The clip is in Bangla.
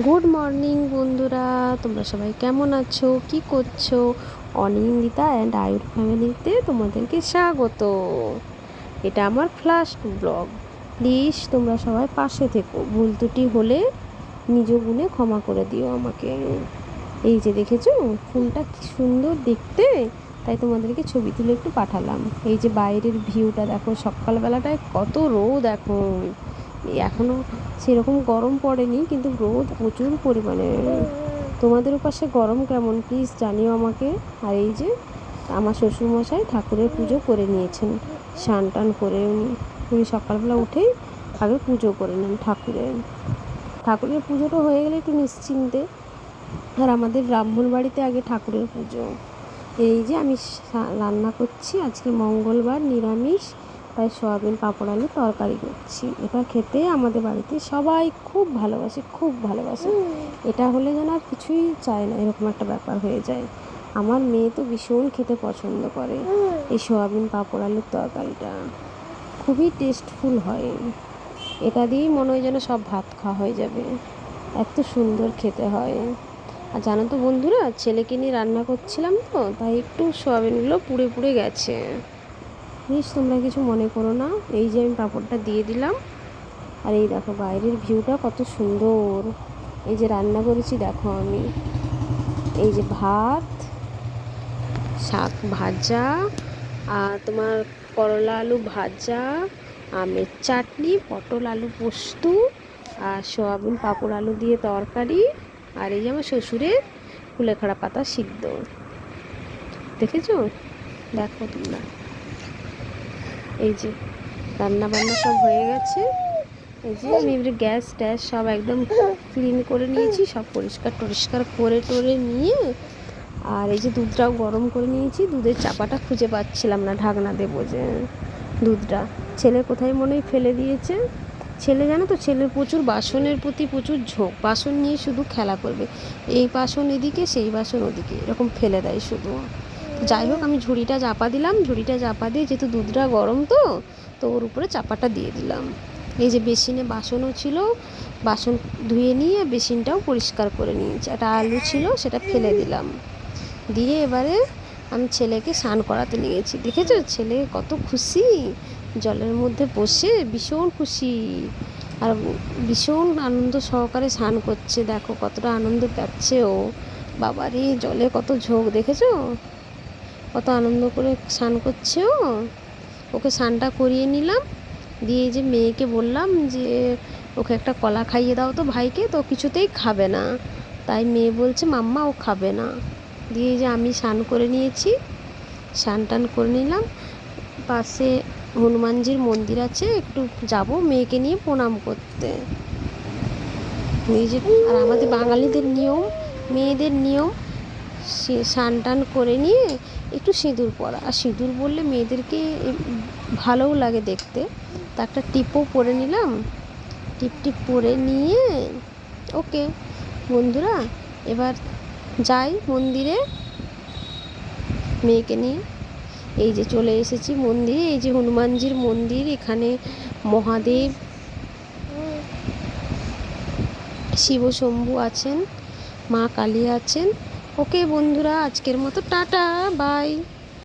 গুড মর্নিং বন্ধুরা, তোমরা সবাই কেমন আছো, কি করছো? অনিন্দিতা অ্যান্ড আয়ুর ফ্যামিলিতে তোমাদেরকে স্বাগত। এটা আমার ফার্স্ট ব্লগ। প্লিজ তোমরা সবাই পাশে থেকো, ভুল ত্রুটি হলে নিজ গুণে ক্ষমা করে দিও আমাকে। এই যে দেখেছো ফুলটা কি সুন্দর দেখতে, তাই তোমাদেরকে ছবি তুলে একটু পাঠালাম। এই যে বাইরের ভিউটা দেখো, সকালবেলাটায় কত রোদ এখন। এখনও সেরকম গরম পড়েনি, কিন্তু রোদ প্রচুর পরিমাণে। তোমাদের পাশে গরম কেমন প্লিজ জানিও আমাকে। আর এই যে আমার শ্বশুরমশাই ঠাকুরের পুজো করে নিয়েছেন, স্নান টান করে উনি সকালবেলা উঠেই আগে পুজো করে নেন ঠাকুরের পুজোটা হয়ে গেলে একটু নিশ্চিন্তে। আর আমাদের ব্রাহ্মণ বাড়িতে আগে ঠাকুরের পুজো। এই যে আমি রান্না করছি, আজকে মঙ্গলবার নিরামিষ, তাই সয়াবিন পাঁপড় আলু তরকারি করছি। এটা খেতে আমাদের বাড়িতে সবাই খুব ভালোবাসে। এটা হলে যেন আর কিছুই চায় না, এরকম একটা ব্যাপার হয়ে যায়। আমার মেয়ে তো ভীষণ খেতে পছন্দ করে এই সয়াবিন পাঁপড় আলুর তরকারিটা, খুবই টেস্টফুল হয়। এটা দিয়েই মনে হয় যেন সব ভাত খাওয়া হয়ে যাবে, এত সুন্দর খেতে হয়। আর জানো তো বন্ধুরা, ছেলেকে নিয়ে রান্না করছিলাম তো, তাই একটু সয়াবিনগুলো পুড়ে পুড়ে গেছে। প্লিজ তোমরা কিছু মনে করো না। এই যে আমি পাঁপড়টা দিয়ে দিলাম। আর এই দেখো বাইরের ভিউটা কত সুন্দর। এই যে রান্না করেছি দেখো আমি, এই যে ভাত, শাক ভাজা, আর তোমার করলা আলু ভাজা, আমের চাটনি, পটল আলু পোস্ত, আর সয়াবিন পাঁপড় আলু দিয়ে তরকারি, আর এই যে আমার শ্বশুরের কুলেখাড়া পাতা সিদ্ধ। দেখেছো? দেখো তোমরা, এই যে রান্না বান্না সব হয়ে গেছে। এই যে আমি এবারে গ্যাস ট্যাস সব একদম ক্লিন করে নিয়েছি, সব পরিষ্কার টরিষ্কার করে টোরে নিয়ে। আর এই যে দুধটাও গরম করে নিয়েছি। দুধের চাপাটা খুঁজে পাচ্ছিলাম না, ঢাকনা দেবো যে দুধটা, ছেলে কোথায় মনে হয় ফেলে দিয়েছে। ছেলে জানো তো, ছেলের প্রচুর বাসনের প্রতি প্রচুর ঝোঁক, বাসন নিয়ে শুধু খেলা করবে, এই বাসন এদিকে সেই বাসন ওদিকে, এরকম ফেলে দেয় শুধু। যাই হোক, আমি ঝুড়িটা চাপা দিলাম, ঝুড়িটা চাপা দিয়ে যেহেতু দুধটা গরম তো ওর উপরে চাপাটা দিয়ে দিলাম। এই যে বেসিনে বাসনও ছিল, বাসন ধুয়ে নিয়ে বেসিনটাও পরিষ্কার করে নিয়েছি। একটা আলু ছিল, সেটা ফেলে দিলাম। দিয়ে এবারে আমি ছেলেকে স্নান করাতে নিয়েছি। দেখেছো ছেলে কত খুশি, জলের মধ্যে বসে ভীষণ খুশি, আর ভীষণ আনন্দ সহকারে স্নান করছে। দেখো কতটা আনন্দ পাচ্ছে ও। বাবারে জলে কত ঝোঁক, দেখেছো কত আনন্দ করে স্নান করছে ও। ওকে স্নানটা করিয়ে নিলাম, দিয়ে যে মেয়েকে বললাম যে ওকে একটা কলা খাইয়ে দাও তো ভাইকে, তো কিছুতেই খাবে না। তাই মেয়ে বলছে মাম্মা ও খাবে না। দিয়ে যে আমি স্নান করে নিয়েছি, স্নান টান করে নিলাম। পাশে হনুমানজির মন্দির আছে, একটু যাব মেয়েকে নিয়ে প্রণাম করতে। এই যে আর আমাদের বাঙালিদের নিয়ম, মেয়েদের নিয়ম, স্নান টান করে নিয়ে একটু সিঁদুর পরা। আর সিঁদুর পরলে মেয়েদেরকে ভালোও লাগে দেখতে। তা একটা টিপও পরে নিলাম, টিপ পরে নিয়ে ওকে বন্ধুরা এবার যাই মন্দিরে মেয়েকে নিয়ে। এই যে চলে এসেছি মন্দিরে, এই যে হনুমানজির মন্দির, এখানে মহাদেব শিবশম্ভু আছেন, মা কালী আছেন। ওকে বন্ধুরা, আজকের মতো টাটা বাই।